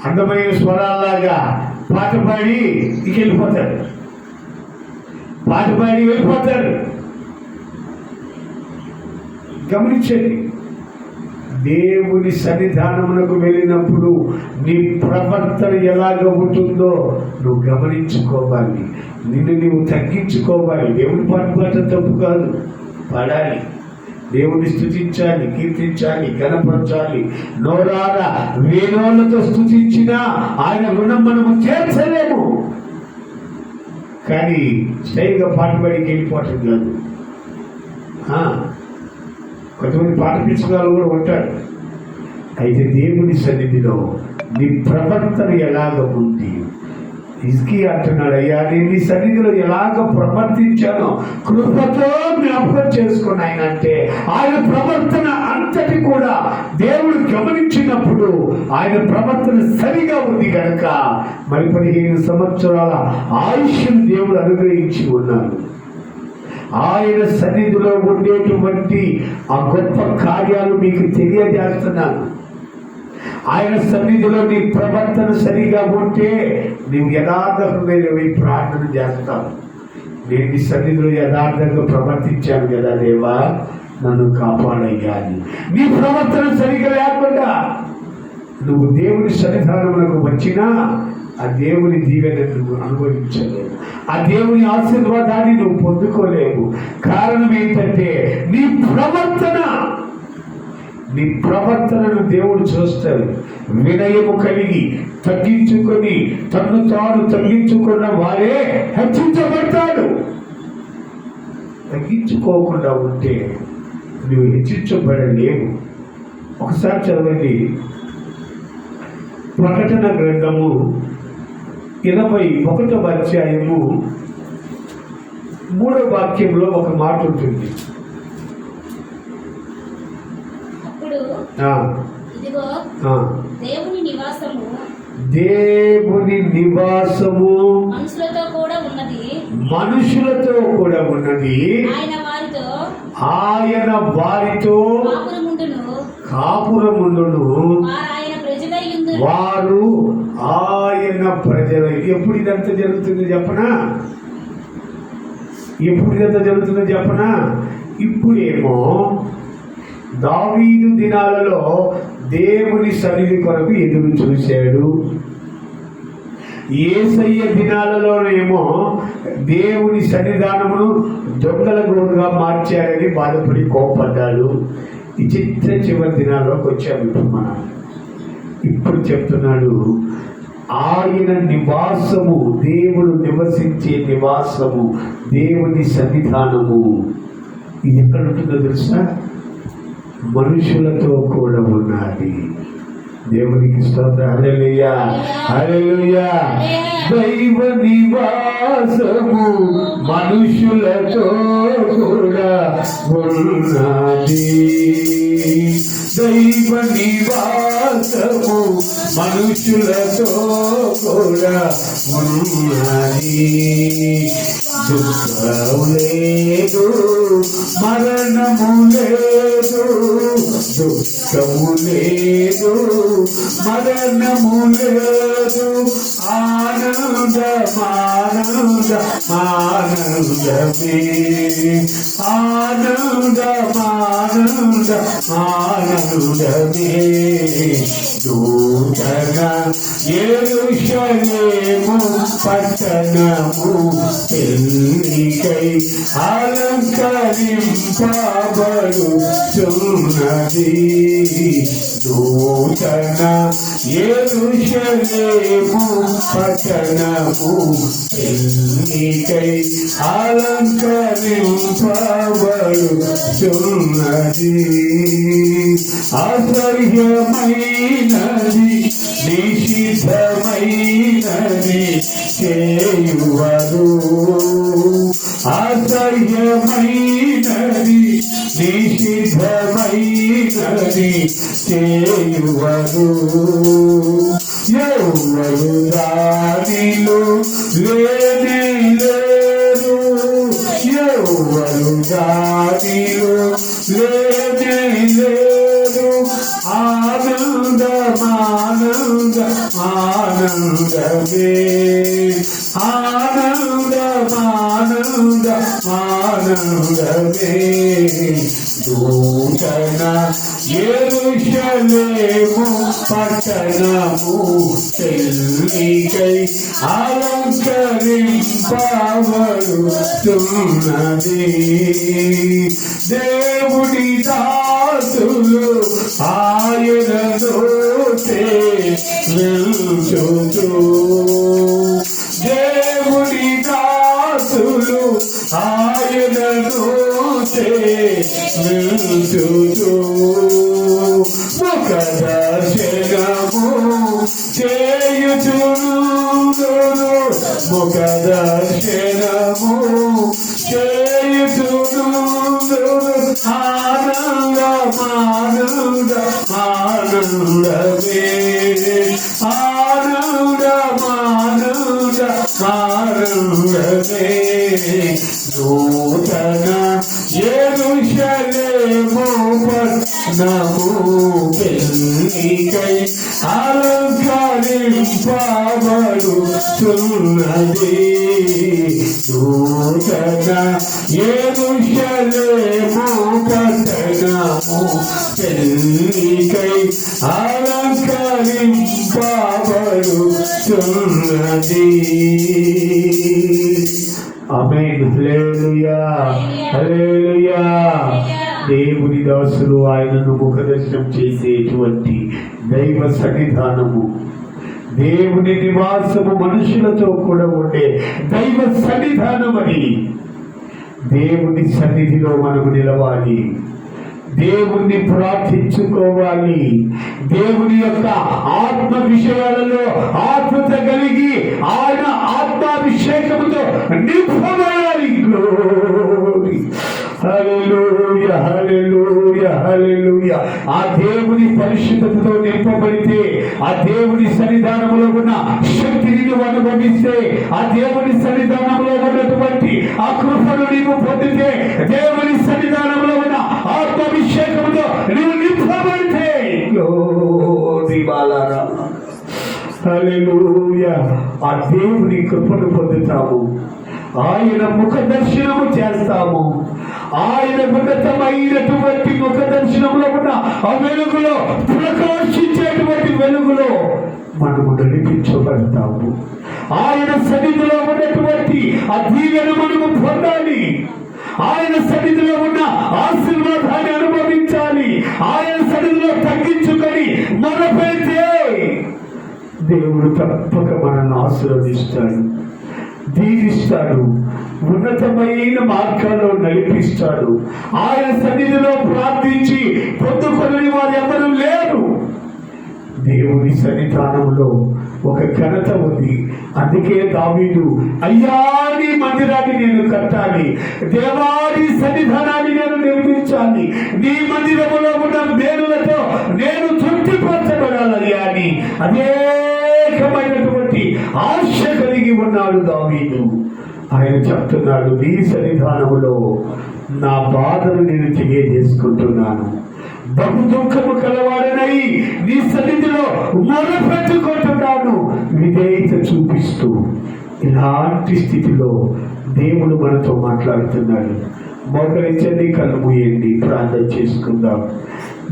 అందమైన స్వరాల్లాగా పాట పాడి ఇక వెళ్ళిపోతారు, పాట పాడి వెళ్ళిపోతారు. గమనించండి, దేవుని సన్నిధానమునకు వెళ్ళినప్పుడు నీ ప్రవర్తన ఎలాగ ఉంటుందో నువ్వు గమనించుకోవాలి. నిన్ను నీవు తగ్గించుకోవాలి. దేవుని పాట పాడటం తప్పు కాదు, పాడాలి. దేవుని స్తుతించాలి, కీర్తించాలి, గణపరచాలి. నోరారా వేణోళ్లతో స్తుతించినా ఆయన రుణం మనము చేర్చలేము. కానీ స్టైల్గా పాట పాడికి వెళ్ళిపోవటం కాదు. కొంతమంది పాట పిచ్చుకోవాలి కూడా ఉంటారు. అయితే దేవుని సన్నిధిలో నీ ప్రవర్తన ఎలాగ ఉంది? హిజ్కియా అంటున్నాడు, అయ్యా నేను నీ సన్నిధిలో ఎలాగ ప్రవర్తించానో కృపతో జ్ఞాపకం చేసుకుని ఆయన అంటే ఆయన ప్రవర్తన అంతటి కూడా దేవుడు గమనించినప్పుడు ఆయన ప్రవర్తన సరిగా ఉంది కనుక మరి 15 సంవత్సరాల ఆయుష్ను దేవుడు అనుగ్రహించి ఉన్నాడు. ఆయన సన్నిధిలో ఉండేటువంటి ఆ గొప్ప కార్యాలు మీకు తెలియజేస్తున్నాను. ఆయన సన్నిధిలో నీ ప్రవర్తన సరిగా ఉంటే నీవు యథార్థంగా ప్రార్థన చేస్తావు. నేను నీ సన్నిధిలో యథార్థంగా ప్రవర్తించాను కదా దేవా, నన్ను కాపాడయ్యా అని. నీ ప్రవర్తన సరిగా లేకుండా నువ్వు దేవుని సన్నిధానమునకు వచ్చినా ఆ దేవుని దీవెన నువ్వు అనుభవించలేవు, ఆ దేవుని ఆశీర్వాదాన్ని నువ్వు పొందుకోలేవు. కారణం ఏంటంటే నీ ప్రవర్తనను దేవుడు చూస్తాడు. వినయము కలిగి తగ్గించుకొని తన్ను తాను తగ్గించుకున్న వారే హెచ్చించబడతాడు. తగ్గించుకోకుండా ఉంటే నువ్వు హెచ్చించబడలేవు. ఒకసారి చదవండి, ప్రకటన గ్రంథము 21వ అధ్యాయము 3వ వాక్యంలో ఒక మాట ఉంటుంది. దేవుని నివాసము మనుషులతో కూడా ఉన్నది. ఆయన వారితో కాపురముండును, వారు ఆయన ప్రజలు. ఎప్పుడు ఇదంతా జరుగుతుంది చెప్పనా? ఇప్పుడేమో దావీదు దినాలలో దేవుని సన్నిధి కొరకు ఎదురు చూశాడు. యేసయ్య దినాలలోనేమో దేవుని సన్నిధానమును దొంగల గోడుగా మార్చారని బాధపడి కోపడ్డాడు. ఈ చివరి దినాల్లోకి వచ్చాము మనం. ఇప్పుడు చెప్తున్నాడు, ఆయన నివాసము, దేవుడు నివసించే నివాసము, దేవుని సన్నిధానము ఇది ఎక్కడ ఉంటుందో తెలుసా? మనుషులతో కూడా ఉన్నది. దేవునికి స్తోత్రం. హల్లెలూయా, హల్లెలూయా. దైవ నివాసము మనుషులతో కూడా ఉన్నది. దైవ నివాసము మనుషులతో కూడా ఉన్నది. దుఃఖము లేదు, మరణము లేదు, దుఃఖము లేదు, మరణము లేదు, ఆనందమే, ఆనందమే. నూతన యెరూషలేము పట్టణము పెళ్ళికై అలంకరింపబడుచున్నది. నూతన యెరూషలేము పట్టణము పెళ్ళికై అలంకరింపబడుచున్నది. ఆశ్చర్యమైనది, నిషిద్ధమైనది చేయువరు. ఆశ్చర్యమైనది, నిషిద్ధమైనది చేయువరు ఎవరు దానిలో లేనే లేరు ఎవరు దానిలో లేనే లేరు ఆనందమానంద ఆనందమే ఆనందమానంద ఆనందమే నూతన యెరూషలేము పట్టణము తెల్లికై అలంకరింపబడుతున్నది దేవుడి దాసులు ఆయనతో నిల్చుచు దేవుడి దాసులు ఆయనతో నిల్చుచు ముఖ దర్శనము చేయుచును ముఖ దర్శనము చేయుచును ఆనందమానంద ఆనందమే ఆనందమానంద ఆనందమే నూతన యెరూషలేము పట్టణము పెళ్ళికై అలంకరింపబడుతున్నది నూతన యెరూషలేము పట్టణము పెళ్ళికై అలంకరింపబడుతున్నది. ఆమేన్. హల్లెలూయా హల్లెలూయా. దేవుని దాసులు ఆయనను ముఖదర్శనం చేసేటువంటి దైవ సన్నిధానము, దేవుని నివాసము మనుషులతో కూడా ఉండే దైవ సన్నిధానం. అని దేవుని సన్నిధిలో మనము నిలవాలి, దేవుణ్ణి ప్రార్థించుకోవాలి, దేవుని యొక్క ఆత్మ విషయాలలో ఆత్మత కలిగి ఆయన ఆత్మాభిషేకముతో నింపబడాలి. గ్లోరీ హల్లెలూయా హల్లెలూయా హల్లెలూయా. ఆ దేవుని పరిశుద్ధతతో నింపబడితే, ఆ దేవుని సన్నిధానంలో ఉన్న శక్తిని నువ్వు అనుభవిస్తే, ఆ దేవుని సన్నిధానంలో ఉన్నటువంటి ఆ కృపను నీవు పొందితే, దేవుని సన్నిధానంలో ఉన్న ఆత్మాభిషేకంతో నీవు నింపబడితే, హల్లెలూయా, ఆ దేవుని కృపను పొందుతాము, ఆయన ముఖ దర్శనము చేస్తాము. ఆయన ఉన్నతమైనటువంటి ముఖ దర్శనంలో ఉన్న ఆ వెలుగులో, ప్రకాశించేటువంటి వెలుగులో మనము నడిపించబడతాము. ఆయన సన్నిధిలో ఉన్నటువంటి ఆ దీవెన మనము పొందాలి, ఆయన సన్నిధిలో ఉన్న ఆశీర్వాదాన్ని అనుభవించాలి. ఆయన సన్నిధిలో తగ్గించుకొని మొరపెడితే దేవుడు తప్పక మనల్ని ఆశీర్వదిస్తాడు, దీవిస్తాడు, ఉన్నతమైన మార్గాల్లో నడిపిస్తాడు. ఆయన సన్నిధిలో ప్రార్థించి పొందుకొని వారు ఎవరు లేరు. దేవుని సన్నిధానంలో ఒక ఘనత ఉంది. అందుకే దావీదు, అయ్యా నీ మందిరాన్ని నేను కట్టాలి, దేవాది సన్నిధానాన్ని నేను నిర్మించాలి, నీ మందిరములో ఉన్న మేలులతో నేను తృప్తిపరచబడాలి అని అనేకమైనటువంటి ఆశ కలిగి ఉన్నాడు దావీదు. ఆయన చెప్తున్నాడు, నీ సన్నిధానములో నా బాధను నేను తెలియజేసుకుంటున్నాను, బహు దుఃఖము కలవాడనై నీ సన్నిధిలో మొరపెట్టుకుంటున్నాను. విధేయత చూపిస్తూ ఇలాంటి స్థితిలో దేవుడు మనతో మాట్లాడుతున్నాడు. మోకరించండి, కళ్ళు మూయండి, ప్రార్థన చేసుకుందాం.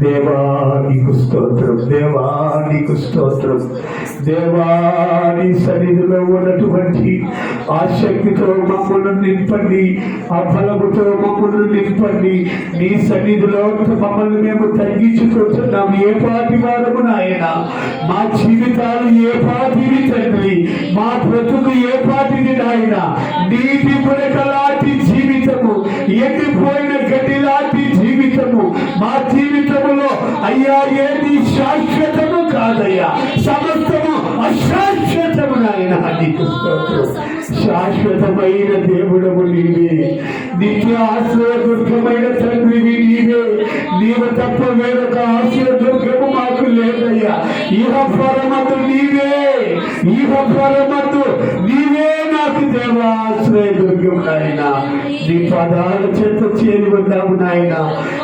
దేవా నీకు స్తోత్రం, దేవా నీకు స్తోత్రం. దేవా నీ సన్నిధిలో ఉన్నటువంటి ఆ శక్తితో మమ్మల్ని నింపండి, ఆ బలముతో మమ్మల్ని నింపండి. నీ సన్నిధిలో మమ్మల్ని మేము తగ్గించుకుంటున్నాం. ఏ పాటి వారము నాయన, మా జీవితాలు ఏ పాటివి తండ్రి, మా బ్రతుకు ఏ పాటిది నాయన. నీటి పుడకలాంటి జీవితము, ఎండిపోయిన గడ్డి లాంటి జీవితము మా జీవితములో అయ్యా ఏది శాశ్వతము కాదయ్యా, సమస్తము అశాశ్వత శాశ్వతము నాయన నీకు స్తోత్రం. శాశ్వతమైన దేవుడము నీవే, నిత్య ఆశ్రయ దుర్గమైన తండ్రివి నీవే. నీవు తప్ప వేరొక ఆశ్రయ దుర్గము మాకు లేదయ్యా. ఇహ పరమతు నీవే, ఇహ పరమతు నీవే నాకు దేవాశ్రయ దుర్గం నాయన. నీ పదాల చేత చేరి ఉన్నాము నాయన.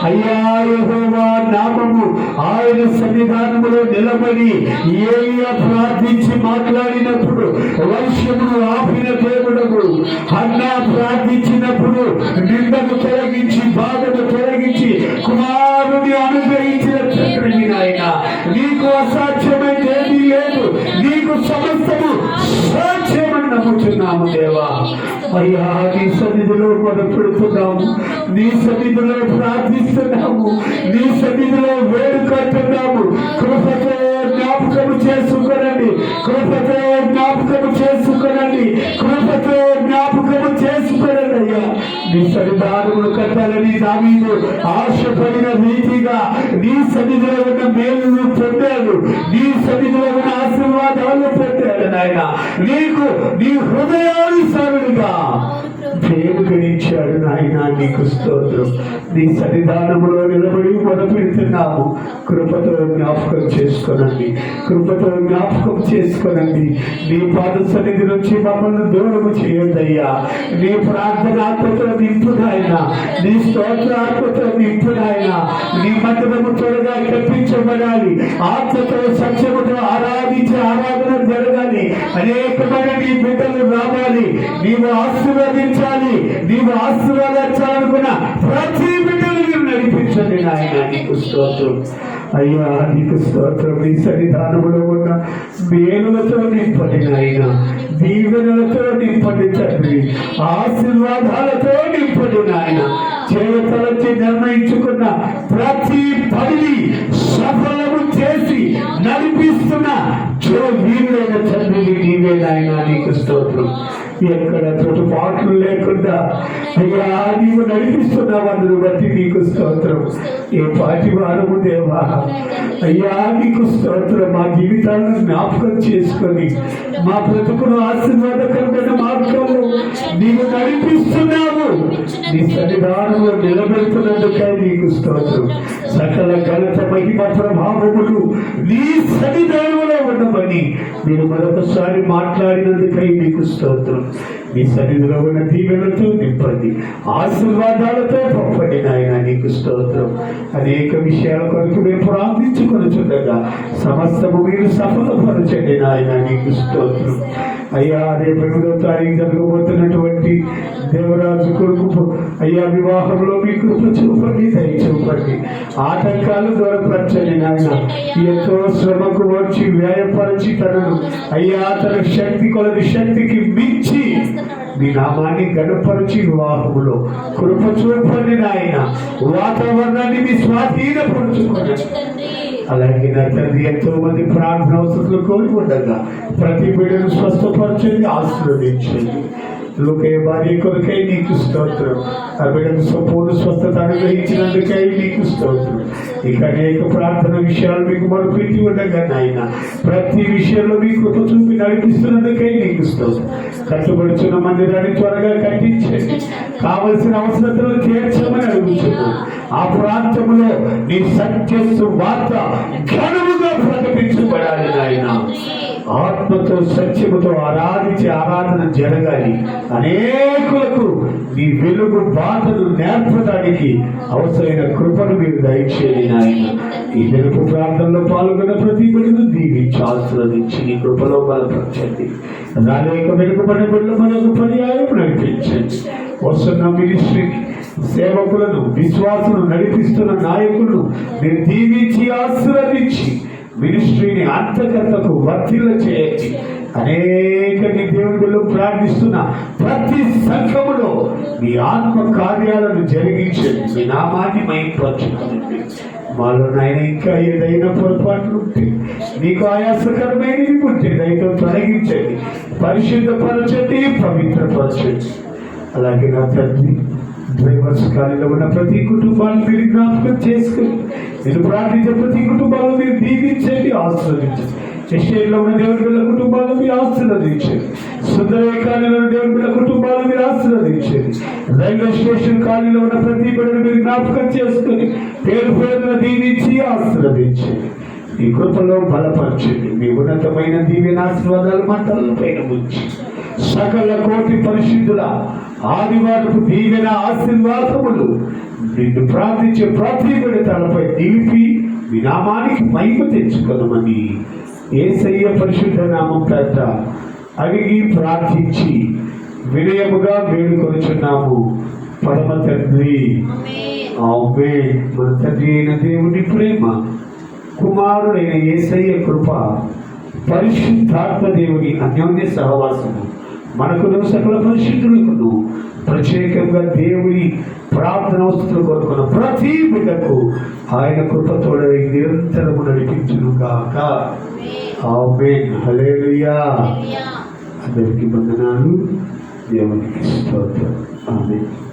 అయ్యా యెహోవా నామము ఆయన సన్నిధానములో నిలబడి ఏలియా ప్రార్థించి మాట్లాడినప్పుడు వర్షమును ఆపిన దేవుడము, హన్నా ప్రార్థించినప్పుడు నిందను తొలగించి బాధను తొలగించి కుమారుని అనుగ్రహించిన తండ్రిని నాయన. నీకు అసాధ్యమైనది ఏదీ లేదు, నీకు సమస్తము సాధ్యమని నమ్ముతున్నాము దేవా. అయ్యా నీ సన్నిధిలో మొదలుపెడుతున్నాము, నీ సన్నిధిలో ప్రార్థిస్తున్నాము, నీ సన్నిధిలో వేడుకుంటున్నాము. కృపతో జ్ఞాపకము చేసుకునండి, కృపతో జ్ఞాపకము చేసుకునండి, కృపతో జ్ఞాపకము చేసుకునండి. అయ్యా నీ సన్నిధానమును కట్టాలని దావీదు ఆశపడిన రీతిగా నీ సన్నిధిలో ఉన్న మేలును పొందాడు, నీ సన్నిధిలో ఉన్న ఆశీర్వాదాలు పొందాడు నాయన. నీకు నీ హృదయానుసారుడిగా ప్రేమకరించాడు నాయన. నీకు స్తోత్రం. నీ సన్నిధానములో నిలబడి మొదలుపెడుతున్నాము. కృపతో జ్ఞాపకం చేసుకోనండి, కృపతో జ్ఞాపకం చేసుకోనండి. నీ పాద సన్నిధి నుంచి మమ్మల్ని దూరము చేయొద్దయ్యా. నీ ప్రార్థన ఆత్మతో నింపు నాయన, నీ స్తోత్ర ఆత్మతో నింపు నాయన. నీ మందిరము త్వరగా కల్పించబడాలి, ఆత్మతో సత్యముతో ఆరాధించే ఆరాధన జరగాలి. అనేకమైన నీ బిడ్డలు రావాలి, నీవు ఆశీర్వదించాలి, నీవు ఆశీర్వదించాలనుకున్న ప్రతి బిడ్డలు మీరు నడిపించండి నాయన. నీకు స్తోత్రం అయ్యా, నీకు స్తోత్రం. నీ సన్నిధానములో ఉన్న మేలులతో నింపండి నాయన, దీవెనలతో నింపండి తండ్రి, ఆశీర్వాదాలతో నింపండి నాయన. చేతలచి నిర్ణయించుకున్న ప్రతి పనిని సఫలము చేసి నడిపిస్తున్న వీరుడైన తండ్రి నీవే నాయన. నీకు స్తోత్రం. ఎక్కడ తోటుపాట్లు లేకుండా అయ్యా నీవు నడిపిస్తున్నావు, అందును బట్టి నీకు స్తోత్రం. ఏ పాటి వారము దేవా, అయ్యా నీకు స్తోత్రం. మా జీవితాలను జ్ఞాపకం చేసుకొని మా బ్రతుకును ఆశీర్వాదకరమైన మార్గంలో నీవు నడిపిస్తున్నావు. నీ సన్నిధానంలో నిలబెడుతున్నందుకై నీకు స్తోత్రం. సకల ఘనత మహిమ ప్రభావములు నీ సన్నిధానంలో ఉండమని మీరు మరొకసారి మాట్లాడినందుకై నీకు స్తోత్రం. నీ సన్నిధిలో ఉన్న దీవెనలతో నింపండి, ఆశీర్వాదాలతో పంపండి నాయన. నీకు స్తోత్రం. అనేక విషయాల కొరకు మేము ప్రార్థించుకొనుచుండగా సమస్తము మీరు సఫలపరచండి నాయన. నీకు స్తోత్రం. అయ్యా రేపు 8వ తారీఖు జరగబోతున్నటువంటి దేవరాజు కొడుకు అయ్యా వివాహంలో మీ కృప చూపండి, దయ చూపండి. ఆటంకాలు దూరపరచండి నాయన. ఎంతో శ్రమకు వచ్చి వ్యయపరిచి తనను అయ్యా తన శక్తి కొలది శక్తికి మించి మీ నామాన్ని గణపరిచి వివాహములో కృప చూపండి నాయన. వాతావరణాన్ని మీ స్వాధీనపరుచుకోండి. అలాగే నా తండ్రి ఎంతో మంది ప్రార్థన అవసరాలు కోరి ఉండగా ప్రతి బిడ్డను స్వస్థపరచండి, ఆశీర్వదించండి. లోకయ్య భార్య కొరకై నీకు స్తోత్రం. ఆ బిడ్డకు సంపూర్ణ స్వస్థత అనుగ్రహించినందుకై నీకు స్తోత్రం. ఇక అనేక ప్రార్థన విషయాలు మీకు మరుపెట్టి ఉండగా నాయన ప్రతి విషయంలో మీ కృప చూపి నడిపిస్తున్నందుకై నీకు స్తోత్రం. కట్టుబడుచున్న మందిరాన్ని త్వరగా కట్టించండి, కావలసిన అవసరతలు తీర్చమని అడుగుతున్నాను. ఆ ప్రాంతంలో నీ సత్యస్సు వార్త ఘనముగా ప్రకటించబడాలి నాయన. ఆత్మతో సత్యముతో ఆరాధించే ఆరాధన జరగాలి. అనేకులకు నీ వెలుగు బాధలు నేర్పడానికి అవసరమైన కృపను మీరు దయచేయండి నాయన. ఈ వెలుగు ప్రార్థనలో పాల్గొన్న ప్రతి బిడ్డను దీవించి ఆశీర్వదించి నీ కృపలో బలపరచండి. అనేక వెలుగుబడిన బిడ్డలు మనకు పర్యాయం నడిపించండి. వస్తున్న మినిస్ట్రీకి సేవకులను విశ్వాసులను నడిపిస్తున్న నాయకులను మీరు దీవించి ఆశీర్వదించి మినిస్ట్రీని అంతకర్తకు వర్తిల్ల చేయండి. అనేక నీ దేవుళ్ళు ప్రార్థిస్తున్న ప్రతి సంఘములో మీ ఆత్మ కార్యాలను జరిగించండి. మీ నామాన్ని మైపరచుకోండి. మాలో నాయన ఇంకా ఏదైనా పొరపాట్లు ఉంటే మీకు ఆయాసకరమైనవి ఉంటే దయతో తొలగించండి, పరిశుద్ధపరచండి, పవిత్రపరచండి. అలాగే నా తండ్రి డ్రైవర్స్ కాలంలో ఉన్న ప్రతి కుటుంబాన్ని మీరు జ్ఞాపకం చేసుకుని నేను ప్రార్థించే ప్రతి కుటుంబాలను మీరు దీవించండి, ఆశీర్వదించండి. చెషేర్లో ఉన్న దేవుని బిడ్డల కుటుంబాలను మీరు ఆశీర్వదించండి. సుందరయ్య కాలనీలో ఉన్న దేవుని బిడ్డల కుటుంబాలను మీరు ఆశీర్వదించండి. రైల్వే స్టేషన్ కాలనీలో ఉన్న ప్రతి బిడ్డను మీరు జ్ఞాపకం చేసుకుని పేరు పేరున దీవించి ఆశీర్వదించండి. ఈ కృపలో బలపరచండి. మీ ఉన్నతమైన దీవెన ఆశీర్వాదాలు మా తలపైన ఉంచి సకల కోటి పరిశుద్ధుల ఆదివారపు దీవెన ఆశీర్వాదములు నిన్ను ప్రార్థించే ప్రతి బిడ్డ తలపై నిలిపి మీ నామానికి మహిమ తెచ్చుకొనమని యేసయ్య పరిశుద్ధ నామం పేరట అడిగి ప్రార్థించి వినయముగా వేడుకొనుచున్నాము పరమ తండ్రి. ఆమేన్. మన తండ్రి అయిన దేవుని ప్రేమ, కుమారుడైన యేసయ్య కృప, పరిశుద్ధాత్మ దేవుని అన్యోన్య సహవాసము మనకును సకల పరిశుద్ధులకును ప్రత్యేకంగా దేవుని ప్రార్థన వస్తువులు కోరుకున్న ప్రతి బిడ్డకు ఆయన కృపతోడై నిరంతరము నడిపించును గాక. ఆమేన్. హల్లెలూయా. అందరికీ వందనాలు. దేవునికి స్తోత్రం. ఆమేన్.